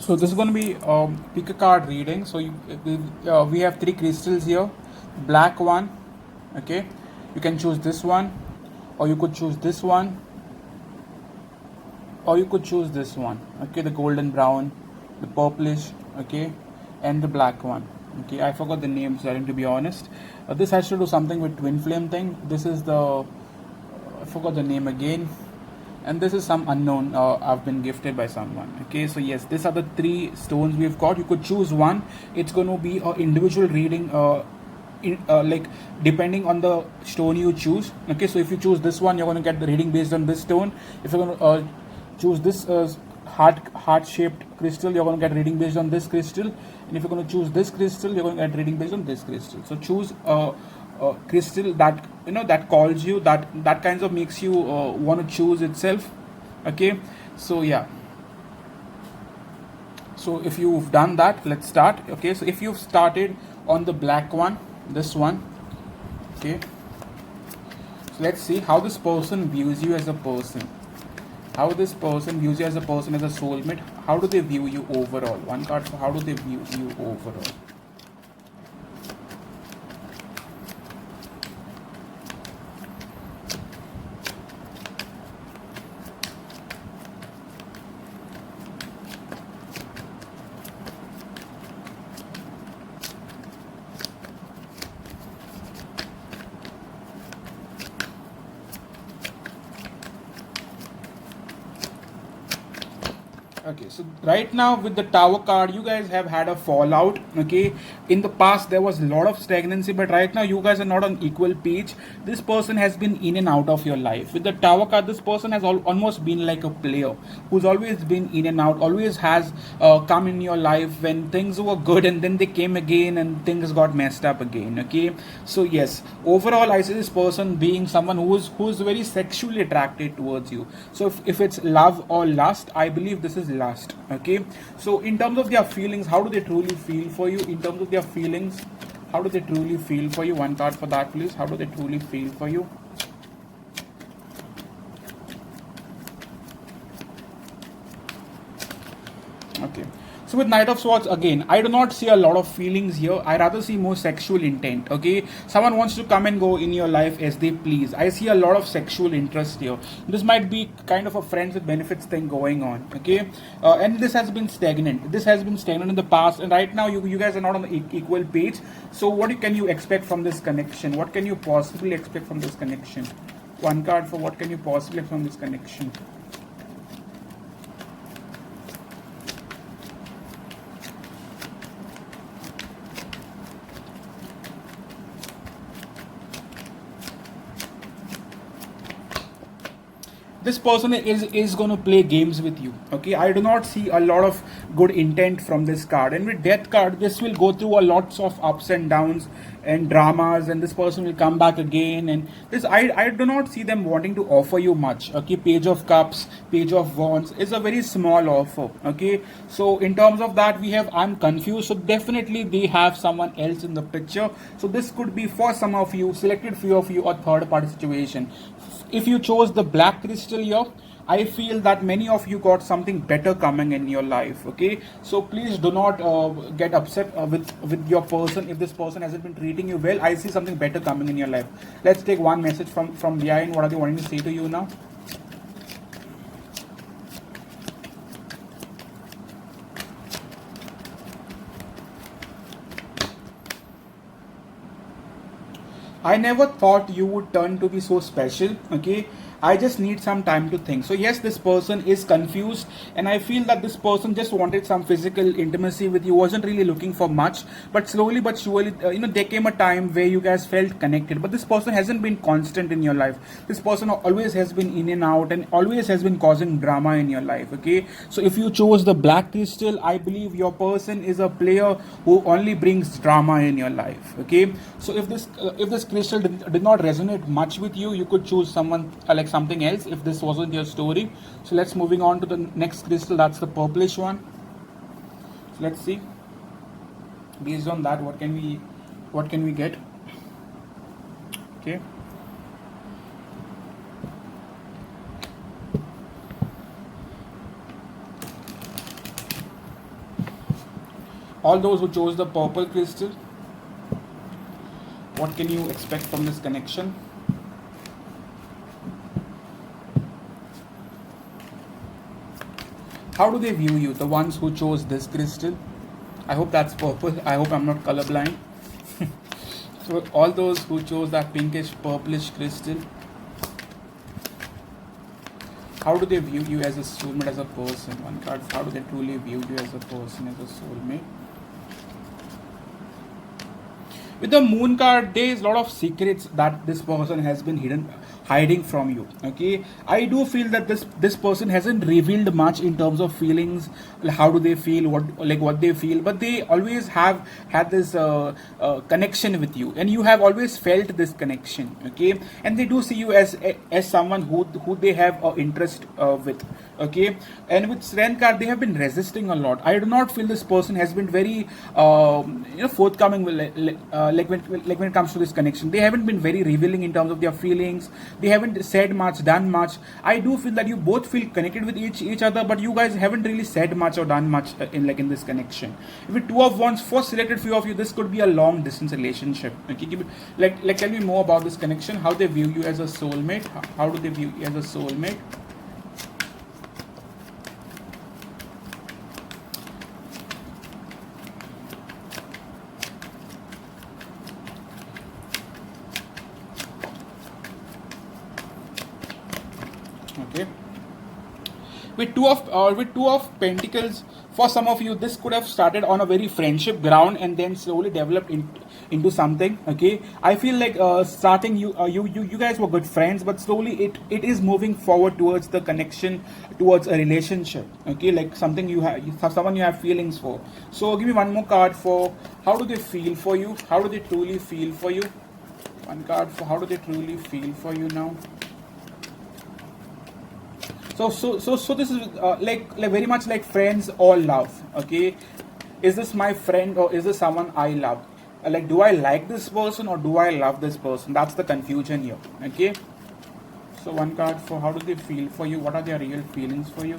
So this is going to be pick a card reading. So we have three crystals here. Black one, okay. You can choose this one, or you could choose this one, or you could choose this one. Okay, the golden brown, the purplish, okay, and the black one. Okay, I forgot the names, to be honest. This has to do something with twin flame thing. This is the I forgot the name again, and this is some unknown I've been gifted by someone. Okay, so yes, these are the three stones we've got. You could choose one. It's going to be an individual reading, like depending on the stone you choose. Okay, so if you choose this one, you're going to get the reading based on this stone. If you're going to choose this heart shaped crystal, you're going to get reading based on this crystal. And if you're going to choose this crystal, you're going to get reading based on this crystal. So choose crystal that that calls you, that kinds of makes you want to choose itself. Okay, so yeah, so if you've done that, let's start. Okay, so if you've started on the black one, this one, okay, so let's see how this person views you as a person, how this person views you as a person, as a soulmate. How do they view you overall? One card for how do they view you overall. Okay, so right now with the tower card, you guys have had a fallout. Okay, in the past there was a lot of stagnancy, but right now you guys are not on equal page. This person has been in and out of your life. With the tower card, this person has almost been like a player who's always been in and out, always has come in your life when things were good, and then they came again and things got messed up again. Okay, so yes, overall I see this person being someone who's very sexually attracted towards you. So if it's love or lust, I believe this is lust. Okay, so in terms of their feelings, how do they truly feel for you? In terms of their feelings, how do they truly feel for you? One card for that, please. How do they truly feel for you? Okay, so with Knight of Swords, again, I do not see a lot of feelings here. I rather see more sexual intent. Okay, someone wants to come and go in your life as they please. I see a lot of sexual interest here. This might be kind of a friends with benefits thing going on. Okay, and this has been stagnant. This has been stagnant in the past, and right now you guys are not on the equal page. So what can you expect from this connection? What can you possibly expect from this connection? One card for what can you possibly expect from this connection? This person is going to play games with you. Okay, I do not see a lot of good intent from this card. And with death card, this will go through a lots of ups and downs and dramas, and this person will come back again. And this I do not see them wanting to offer you much. Okay, page of cups, page of wands is a very small offer. Okay, so in terms of that, we have I'm confused. So definitely they have someone else in the picture. So this could be for some of you, selected few of you, or third party situation. If you chose the black crystal here, I feel that many of you got something better coming in your life. Okay, so please do not get upset with your person if this person hasn't been treating you well. I see something better coming in your life. Let's take one message from behind. What are they wanting to say to you now? I never thought you would turn to be so special. Okay, I just need some time to think. So yes, this person is confused, and I feel that this person just wanted some physical intimacy with you, wasn't really looking for much. But slowly but surely, there came a time where you guys felt connected. But this person hasn't been constant in your life. This person always has been in and out, and always has been causing drama in your life. Okay, so if you chose the black crystal, I believe your person is a player who only brings drama in your life. Okay, so if this crystal did not resonate much with you, you could choose someone like something else if this wasn't your story. So let's moving on to the next crystal. That's the purplish one. So let's see, based on that, what can we get. Okay, All those who chose the purple crystal, what can you expect from this connection? How do they view you, the ones who chose this crystal? I hope that's purple. I hope I'm not colorblind. So all those who chose that pinkish purplish crystal, how do they view you as a soulmate, as a person? One card, how do they truly view you as a person, as a soulmate? With the moon card, there is a lot of secrets that this person has been hiding from you. Okay, I do feel that this person hasn't revealed much in terms of feelings. How do they feel, what they feel, but they always have had this connection with you, and you have always felt this connection. Okay, and they do see you as someone who they have interest with. Okay, and with strength card, they have been resisting a lot. I do not feel this person has been very forthcoming with, like when it comes to this connection. They haven't been very revealing in terms of their feelings. They haven't said much, done much. I do feel that you both feel connected with each other, but you guys haven't really said much or done much in this connection. With two of wands, for selected few of you, this could be a long distance relationship. Okay, tell me more about this connection. How they view you as a soulmate? How do they view you as a soulmate? Okay, with two of pentacles, for some of you this could have started on a very friendship ground and then slowly developed into something. Okay, I feel like starting you guys were good friends, but slowly it is moving forward towards the connection, towards a relationship. Okay, like something you have someone you have feelings for. So give me one more card for how do they feel for you, how do they truly feel for you. One card for how do they truly feel for you now. So this is like very much like friends or love. Okay, is this my friend or is this someone I love? Like, do I like this person or do I love this person? That's the confusion here. Okay, so one card for how do they feel for you, what are their real feelings for you.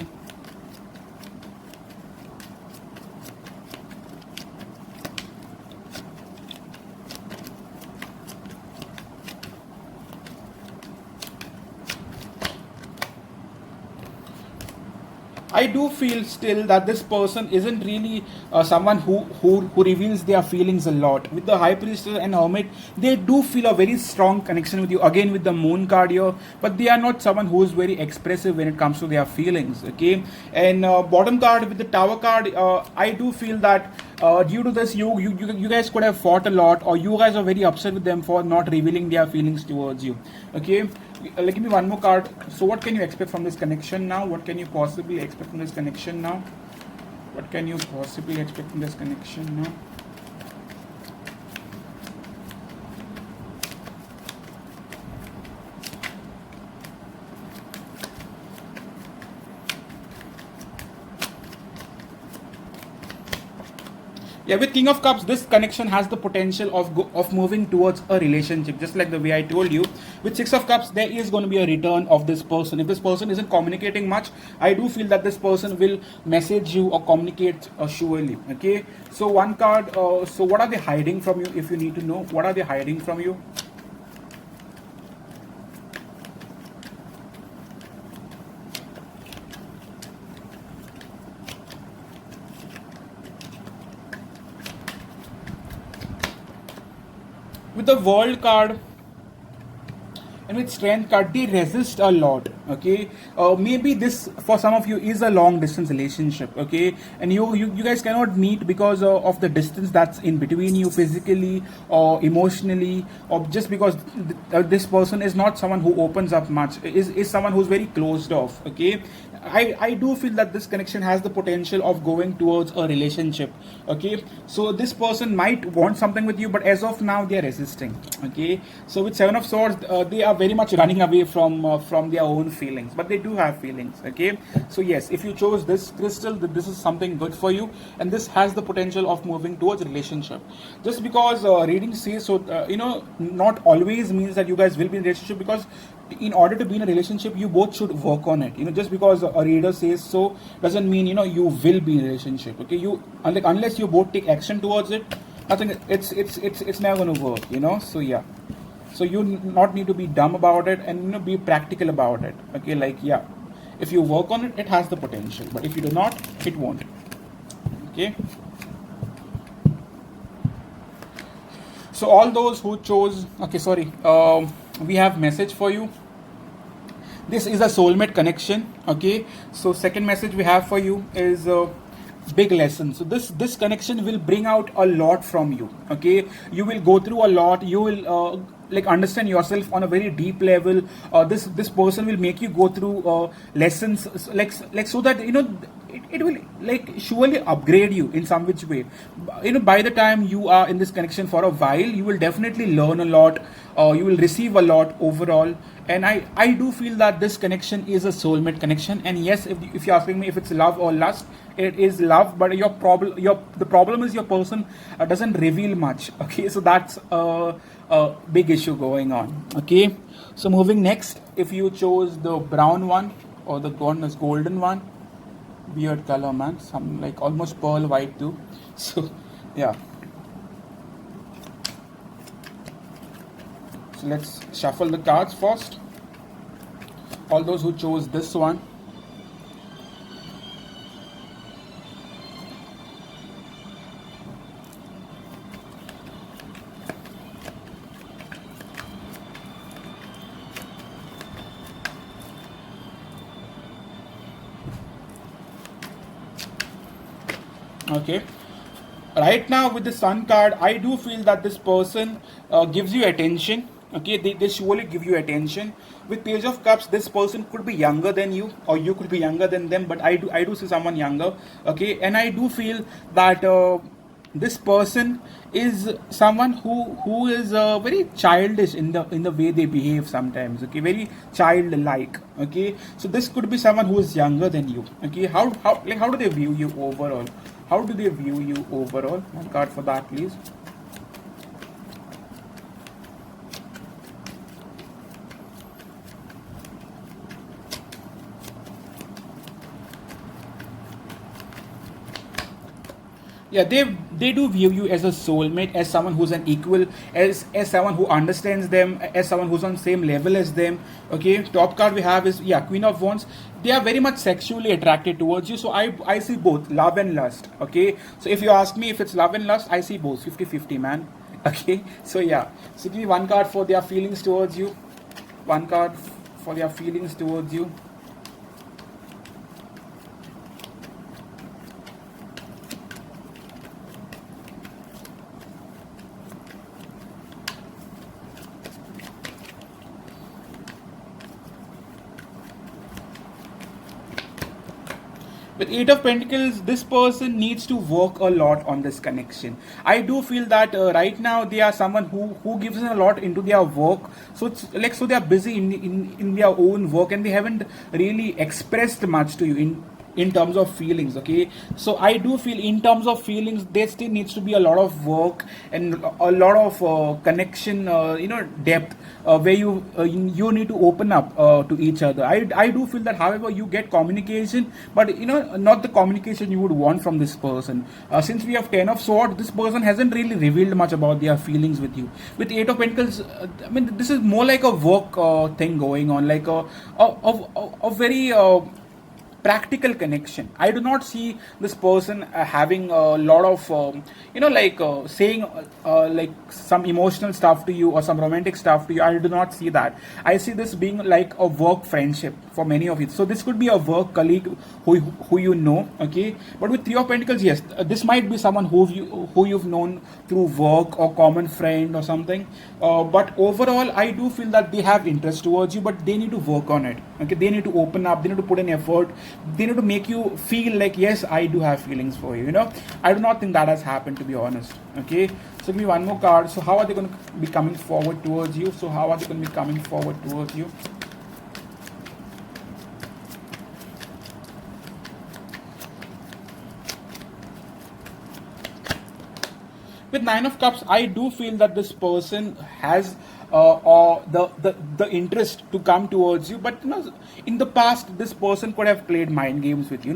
I do feel still that this person isn't really someone who reveals their feelings a lot. With the High Priestess and Hermit, they do feel a very strong connection with you. Again with the Moon card here, but they are not someone who is very expressive when it comes to their feelings. Okay, and bottom card with the Tower card, I do feel that due to this, you guys could have fought a lot, or you guys are very upset with them for not revealing their feelings towards you. Okay, give me one more card. So what can you expect from this connection now? What can you possibly expect from this connection now? What can you possibly expect from this connection now? Yeah, with King of Cups, this connection has the potential of moving towards a relationship, just like the way I told you. With Six of Cups, there is going to be a return of this person. If this person isn't communicating much, I do feel that this person will message you or communicate surely. Okay, so one card. So what are they hiding from you? If you need to know, what are they hiding from you? With the World card and with Strength card, they resist a lot. Okay, maybe this for some of you is a long distance relationship. Okay, and you guys cannot meet because of the distance that's in between you, physically or emotionally, or just because this person is not someone who opens up much, is someone who's very closed off. Okay, I do feel that this connection has the potential of going towards a relationship. Okay, so this person might want something with you, but as of now they are resisting. Okay, so with Seven of Swords, they are very much running away from their own feelings, but they do have feelings. Okay, so yes, if you chose this crystal, this is something good for you, and this has the potential of moving towards a relationship. Just because reading says so, not always means that you guys will be in a relationship, because in order to be in a relationship, you both should work on it. Just because a reader says so doesn't mean you will be in a relationship. Okay, unless you both take action towards it, nothing. It's never going to work. So yeah. So you not need to be dumb about it, and be practical about it. Okay, like yeah, if you work on it, it has the potential. But if you do not, it won't. Okay. So all those who chose, okay, sorry, we have message for you. This is a soulmate connection. Okay, so second message we have for you is big lesson. So this connection will bring out a lot from you. Okay, you will go through a lot. You will like understand yourself on a very deep level. This person will make you go through lessons, like so that it will like surely upgrade you in some which way. By the time you are in this connection for a while, you will definitely learn a lot. You will receive a lot overall. And I do feel that this connection is a soulmate connection. And yes, if you're asking me if it's love or lust, it is love. But the problem is your person doesn't reveal much. Okay, so that's a big issue going on. Okay, so moving next, if you chose the brown one or the golden one, weird color, man, some like almost pearl white too. So yeah, so let's shuffle the cards first. All those who chose this one, okay, right now with the sun card, I do feel that this person gives you attention. Okay, they surely give you attention. With page of cups, this person could be younger than you, or you could be younger than them, but I do see someone younger. Okay, and I do feel that this person is someone who is very childish in the way they behave sometimes. Okay, very childlike. Okay, so this could be someone who is younger than you. Okay, how do they view you overall? How do they view you overall? One card for that, please. Yeah, they do view you as a soulmate, as someone who's an equal, as someone who understands them, as someone who's on same level as them. Okay, top card we have is, yeah, Queen of Wands. They are very much sexually attracted towards you. So I see both love and lust. Okay, so if you ask me if it's love and lust, I see both 50-50, man. Okay, so yeah, so give me one card for their feelings towards you, one card for their feelings towards you. With Eight of Pentacles, this person needs to work a lot on this connection. I do feel that right now they are someone who gives in a lot into their work. So it's like, so they are busy in their own work, and they haven't really expressed much to you in terms of feelings. Okay, so I do feel in terms of feelings there still needs to be a lot of work and a lot of connection, depth, where you need to open up to each other. I do feel that, however, you get communication, but not the communication you would want from this person. Since we have 10 of Swords, this person hasn't really revealed much about their feelings with you. With 8 of Pentacles, I mean, this is more like a work thing going on, like a very practical connection. I do not see this person having a lot of saying like some emotional stuff to you or some romantic stuff to you. I do not see that. I see this being like a work friendship for many of you. So this could be a work colleague who you know. Okay, but with Three of Pentacles, yes, this might be someone who you've known through work or common friend or something. But overall, I do feel that they have interest towards you, but they need to work on it. Okay, they need to open up, they need to put in effort, they need to make you feel like, yes, I do have feelings for you. I do not think that has happened, to be honest. Okay, so give me one more card. So how are they going to be coming forward towards you? So how are they going to be coming forward towards you? With Nine of Cups, I do feel that this person has or the interest to come towards you. But in the past, this person could have played mind games with you.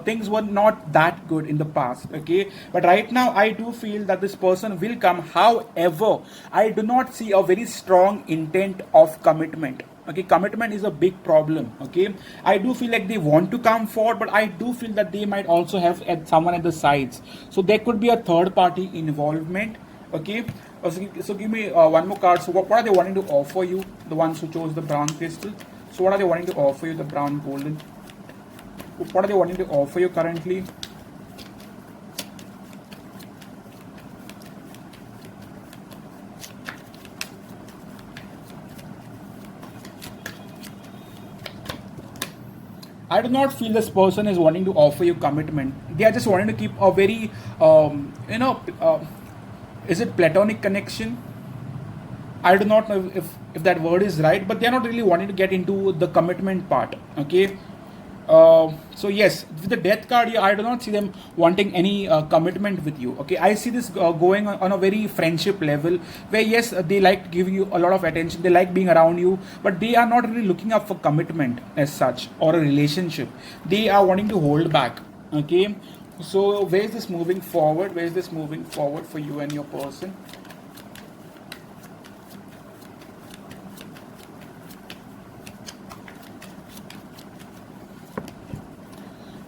Things were not that good in the past. Okay, but right now I do feel that this person will come. However, I do not see a very strong intent of commitment. Okay, commitment is a big problem. Okay, I do feel like they want to come forward, but I do feel that they might also have someone at the sides, so there could be a third party involvement. Okay, so give me one more card. So what are they wanting to offer you, the ones who chose the brown crystal? So what are they wanting to offer you, the brown golden? What are they wanting to offer you currently? I do not feel this person is wanting to offer you commitment. They are just wanting to keep a very, is it platonic connection? I do not know if that word is right, but they are not really wanting to get into the commitment part. Okay, so yes, with the death card here, I do not see them wanting any commitment with you. Okay, I see this going on a very friendship level, where yes, they like to give you a lot of attention, they like being around you, but they are not really looking up for commitment as such or a relationship. They are wanting to hold back. Okay, so where is this moving forward? Where is this moving forward for you and your person?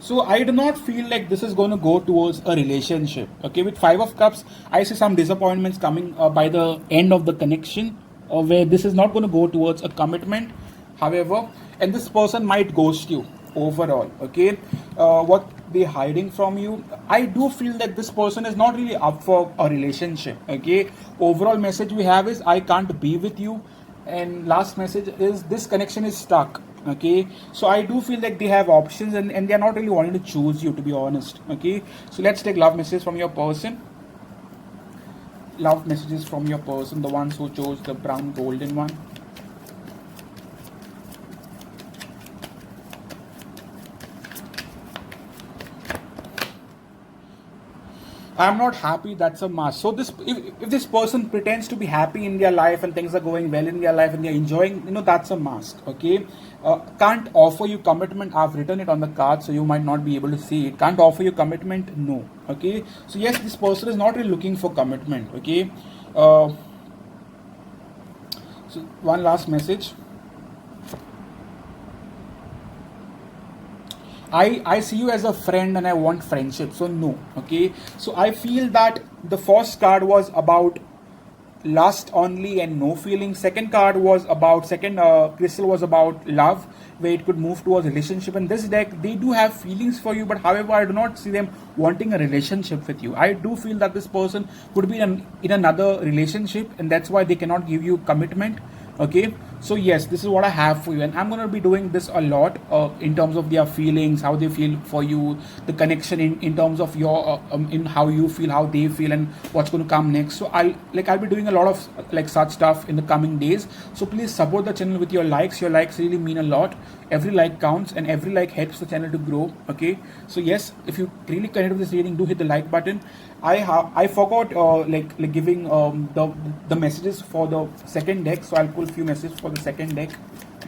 So I do not feel like this is going to go towards a relationship. Okay, with Five of Cups, I see some disappointments coming by the end of the connection, where this is not going to go towards a commitment. However, and this person might ghost you overall. Okay, what they're hiding from you, I do feel that this person is not really up for a relationship. Okay, overall message we have is I can't be with you, and last message is this connection is stuck. Okay, so I do feel like they have options, and they are not really wanting to choose you, to be honest. Okay, so let's take love messages from your person. Love messages from your person, the ones who chose the brown golden one. I'm not happy, that's a mask. So this, if this person pretends to be happy in their life and things are going well in their life and they're enjoying, that's a mask. Okay, can't offer you commitment. I've written it on the card, so you might not be able to see it. Can't offer you commitment, no. Okay, so yes, this person is not really looking for commitment. Okay, so one last message. I see you as a friend and I want friendship, so no. Okay, so I feel that the first card was about lust only and no feeling. Second card was about crystal was about love, where it could move towards relationship. And this deck, they do have feelings for you, but however, I do not see them wanting a relationship with you. I do feel that this person could be in another relationship, and that's why they cannot give you commitment. Okay, so yes, this is what I have for you, and I'm going to be doing this a lot in terms of their feelings, how they feel for you, the connection in terms of your in how you feel, how they feel, and what's going to come next. So I'll be doing a lot of such stuff in the coming days. So please support the channel with your likes. Your likes really mean a lot. Every like counts, and every like helps the channel to grow. Okay, so yes, if you really connect with this reading, do hit the like button. I forgot giving the messages for the second deck, so I'll pull few messages for the second deck.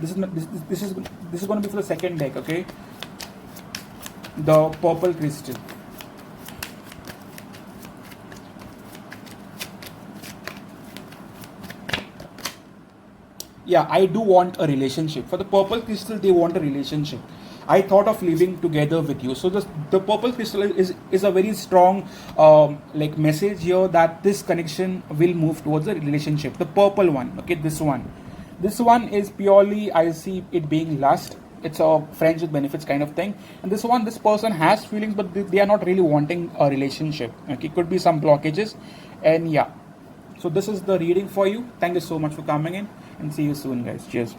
This is going to be for the second deck. Okay, the purple crystal. Yeah, I do want a relationship. For the purple crystal, they want a relationship. I thought of living together with you. So the purple crystal is a very strong message here that this connection will move towards a relationship. The purple one, okay, this one is purely, I see it being lust. It's a friends with benefits kind of thing. And this person has feelings, but they are not really wanting a relationship. Okay, could be some blockages, and yeah. So this is the reading for you. Thank you so much for coming in, and see you soon, guys. Cheers.